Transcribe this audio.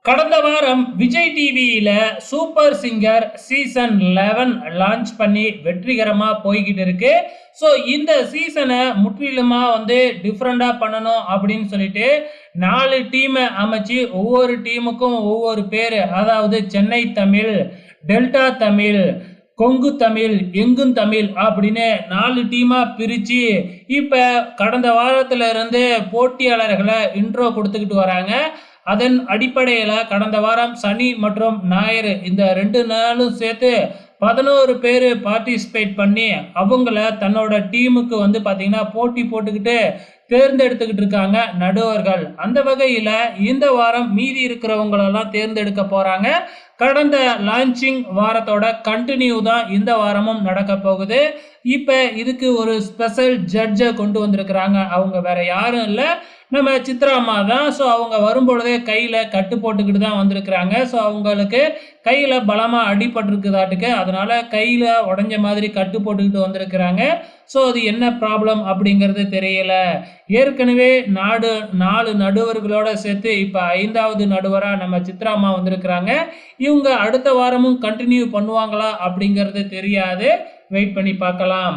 கடந்த வாரம் விஜய் டிவியில சூப்பர் சிங்கர் சீசன் 11 லான்ச் பண்ணி வெற்றிகரமா போய்கிட்டு இருக்கு. ஸோ இந்த சீசனை முற்றிலுமா டிஃப்ரெண்டா பண்ணணும் அப்படின்னு சொல்லிட்டு 4 டீமை அமைச்சு ஒவ்வொரு டீமுக்கும் ஒவ்வொரு பேரு, அதாவது சென்னை தமிழ், டெல்டா தமிழ், கொங்கு தமிழ், எங்கும் தமிழ் அப்படின்னு 4 டீமா பிரிச்சு இப்ப கடந்த வாரத்துல இருந்து போட்டியாளர்களை இன்ட்ரோ கொடுத்துக்கிட்டு வராங்க. அதன் அடிப்படையில கடந்த வாரம் சனி மற்றும் ஞாயிறு இந்த 2 நாளும் சேர்த்து 11 பேர் பார்ட்டிசிபேட் பண்ணி அவங்கள தன்னோட டீமுக்கு பார்த்தீங்கன்னா போட்டி போட்டுக்கிட்டு தேர்ந்தெடுத்துக்கிட்டு இருக்காங்க நடுவர்கள். அந்த வகையில் இந்த வாரம் மீதி இருக்கிறவங்களெல்லாம் தேர்ந்தெடுக்க போறாங்க. கடந்த லான்ச்சிங் வாரத்தோட கண்டினியூ தான் இந்த வாரமும் நடக்க போகுது. இப்போ இதுக்கு ஒரு ஸ்பெஷல் ஜட்ஜை கொண்டு வந்திருக்கிறாங்க. அவங்க வேற யாரும் இல்லை, நம்ம சித்ரா அம்மா தான். ஸோ அவங்க வரும்பொழுதே கையில் கட்டு போட்டுக்கிட்டு தான் வந்திருக்கிறாங்க. ஸோ அவங்களுக்கு கையில் பலமாக அடிபட்டிருக்குதாட்டுக்கு, அதனால கையில் உடஞ்ச மாதிரி கட்டு போட்டுக்கிட்டு வந்திருக்கிறாங்க. ஸோ அது என்ன ப்ராப்ளம் அப்படிங்கிறது தெரியல. ஏற்கனவே 4 நடுவர்களோட சேர்த்து இப்போ 5வது நடுவராக நம்ம சித்ரா அம்மா வந்திருக்கிறாங்க. இவங்க அடுத்த வாரமும் கண்டினியூ பண்ணுவாங்களா அப்படிங்கிறது தெரியாது. வெயிட் பண்ணி பார்க்கலாம்.